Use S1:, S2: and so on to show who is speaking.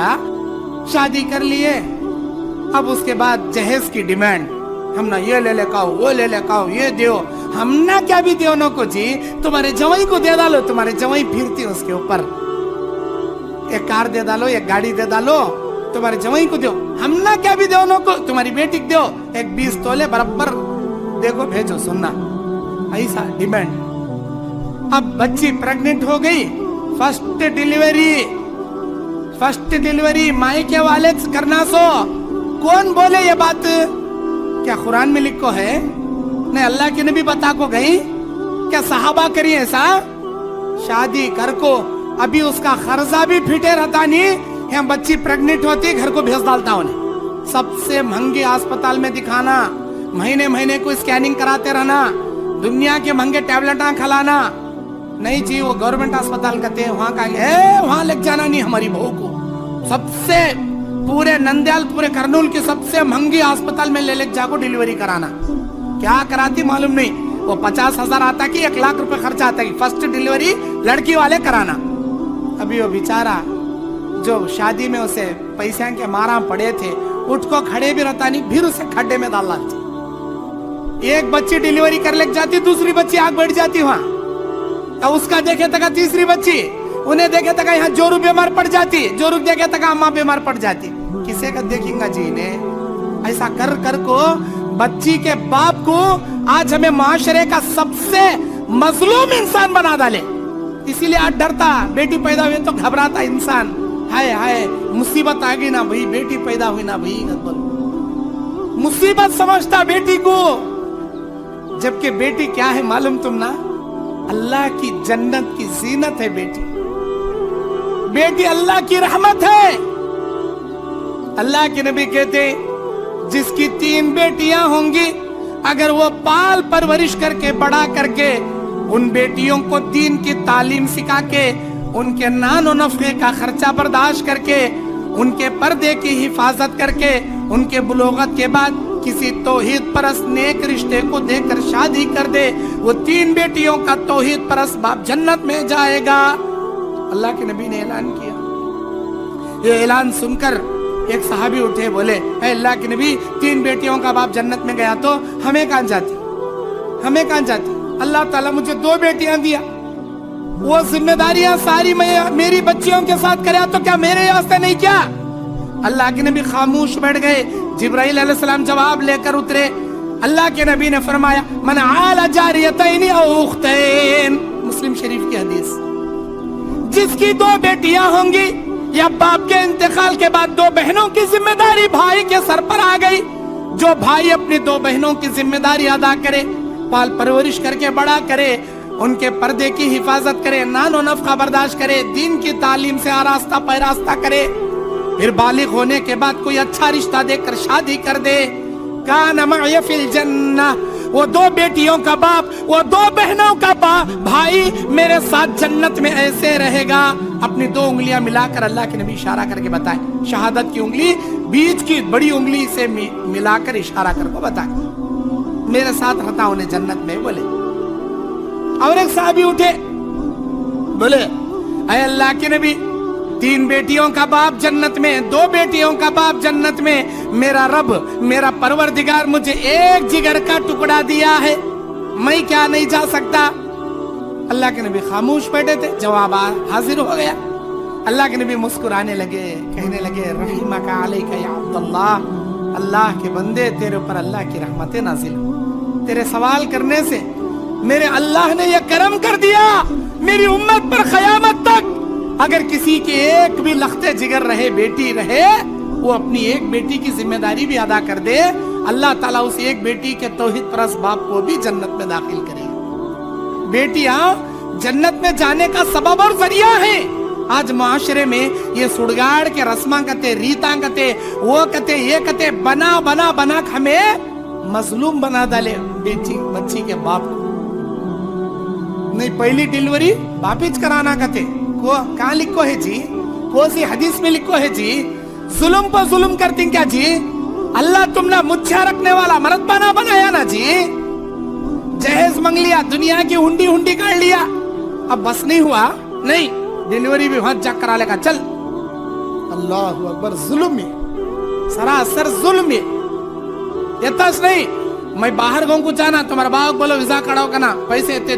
S1: का, शादी कर लिए। अब उसके बाद जहेज की डिमांड, हम ना ये ले लेकर आओ, वो ले लेकर आओ, ये दो, हम ना क्या भी दो नको जी, तुम्हारे जवाई को दे डालो, तुम्हारे जवाई फिरती उसके ऊपर, एक कार दे डालो, एक गाड़ी दे डालो, तुम्हारे जवाई को दो, हम ना क्या भी दो नको, तुम्हारी बेटी को दो, एक 20 तोले बराबर देखो भेजो, सुनना, ऐसा डिमांड। अब बच्ची प्रेग्नेंट हो गई, फर्स्ट डिलीवरी मायके वाले करना सो, कौन बोले ये बात? क्या कुरान में लिखो है? नहीं अल्लाह के नबी बता को गई? क्या सहाबा करी ऐसा? शादी कर को अभी उसका खर्चा भी फिटे रहता नहीं, यहाँ बच्ची प्रेग्नेंट होती घर को भेज डालता उन्हें, सबसे महंगे अस्पताल में दिखाना, महीने महीने को स्कैनिंग कराते रहना, दुनिया के महंगे टैबलेट खिलाना, नहीं जी वो गवर्नमेंट अस्पताल कहते हैं, वहां का है, वहां ले जाना नहीं हमारी बहू को, सबसे पूरे नंदयाल पूरे करनूल की सबसे महंगी अस्पताल में ले जाको डिलीवरी कराना। क्या कराती मालूम नहीं, वो 50,000 आता कि 1 लाख रुपए खर्चा आता कि फर्स्ट डिलीवरी लड़की वाले कराना। अभी वो बेचारा जो शादी में उसे पैसे के मारा पड़े थे, उठ को खड़े भी रहता नहीं, फिर उसे खड्डे में डाल डालती। एक बच्ची डिलीवरी कर ले जाती, दूसरी बच्ची आग बैठ जाती वहां, और उसका देखे तक तीसरी बच्ची, उन्हें देखे तक यहाँ जोरू बीमार पड़ जाती, जोरू देखे तक अम्मा बीमार पड़ जाती, किसे का देखेंगा जी ने? ऐसा कर कर को बच्ची के बाप को आज हमें माशरे का सबसे मजलूम इंसान बना डाले। इसीलिए आज डरता, बेटी पैदा हुई तो घबराता इंसान, हाय हाय मुसीबत आ गई ना भाई, बेटी पैदा हुई ना भाई, मुसीबत समझता बेटी को, जबकि बेटी क्या है मालूम तुम ना? अल्लाह की जन्नत की जीनत है बेटी, बेटी अल्लाह की रहमत है। अल्लाह के नबी कहते जिसकी 3 बेटियां होंगी, अगर वो पाल परवरिश करके बड़ा करके उन बेटियों को दीन की तालीम सिखा के, उनके नानो नफे का खर्चा बर्दाश्त करके, उनके पर्दे की हिफाजत करके, उनके बुलोगत के बाद किसी तौहीद परस्त नेक रिश्ते को देकर शादी कर दे, वो 3 बेटियों का तौहीद परस्त बाप जन्नत में जाएगा। अल्लाह के नबी ने ऐलान किया। ये ऐलान सुनकर एक सहाबी उठे, बोले अल्लाह के नबी 3 बेटियों का बाप जन्नत में गया तो हमें कहां जाती, हमें कहां जाती? अल्लाह ताला मुझे 2 बेटियां दिया, वो जिम्मेदारियां सारी मेरी बच्चियों के साथ करे तो क्या मेरे वास्ते नहीं क्या? अल्लाह के नबी खामोश बैठ गए। जिब्राइल अलैहिस्सलाम जवाब लेकर उतरे। अल्लाह के नबी ने फरमाया मन आला जारियतैन औ उख्तैन, मुस्लिम शरीफ की हदीस, जिसकी 2 बेटियां होंगी या बाप के इंतकाल के बाद 2 बहनों की जिम्मेदारी भाई के सर पर आ गई, जो भाई अपनी 2 बहनों की जिम्मेदारी अदा करे, पाल परवरिश करके बड़ा करे, उनके पर्दे की हिफाजत करे, नानो नफका बर्दाश्त करे, दीन की तालीम से आरास्ता पैरास्ता करे, फिर बालिग होने के बाद कोई अच्छा रिश्ता देकर शादी कर दे, कान मअय फिल जन्नह, वो 2 बेटियों का बाप, वो 2 बहनों का भाई मेरे साथ जन्नत में ऐसे रहेगा। अपनी 2 उंगलियां मिलाकर अल्लाह के नबी इशारा करके बताए, शहादत की उंगली बीच की बड़ी उंगली से मिलाकर इशारा करके बताए, मेरे साथ रहता उन्हें जन्नत में। बोले और एक साहबी उठे, बोले अय अल्लाह के नबी 3 बेटियों का बाप जन्नत में, 2 बेटियों का बाप जन्नत में, मेरा रब मेरा परवरदिगार मुझे एक जिगर का टुकड़ा दिया है, मैं क्या नहीं जा सकता? अल्लाह के नबी खामोश बैठे थे, जवाब हाजिर हो गया। अल्लाह के नबी मुस्कुराने लगे, कहने लगे रहीमका अलैका या अब्दुल्लाह, अल्लाह के बंदे तेरे ऊपर अल्लाह की रहमतें नाजिल हो, तेरे सवाल करने से मेरे अल्लाह ने यह करम कर दिया, मेरी उम्मत पर क़यामत तक अगर किसी के एक भी लख्ते जिगर रहे, बेटी रहे, वो अपनी एक बेटी की जिम्मेदारी भी अदा कर दे, अल्लाह ताला उस एक बेटी के तौहीद परस्त बाप को भी जन्नत में दाखिल करेगा। बेटियां जन्नत में जाने का सबब और जरिया है। आज माशरे में ये सुड़गाड़ के रस्मा कते, रीता कते, वो कते, ये कते, बना बना बना हमें मजलूम बना डाले बच्ची के बाप को। नहीं पहली डिलीवरी वापिस कराना कते को कहाँ लिखो है जी, कौन सी हदीस में लिखो है जी? जुल्म पर जुल्म करती क्या जी? अल्लाह तुमने मुझे रखने वाला मर्द बना बनाया ना जी, जहेज मंग लिया, दुनिया की हुंडी हुंडी कर लिया, अब बस नहीं हुआ, नहीं डिलीवरी भी वहां जा करा लेगा, चल अल्लाह अकबर, जुल्म है, सरासर जुल्म है। येताच नाही, मैं बाहर गाँव को जाना, तुम्हारा बाप बोलो वीजा काढाओ का ना, पैसे येते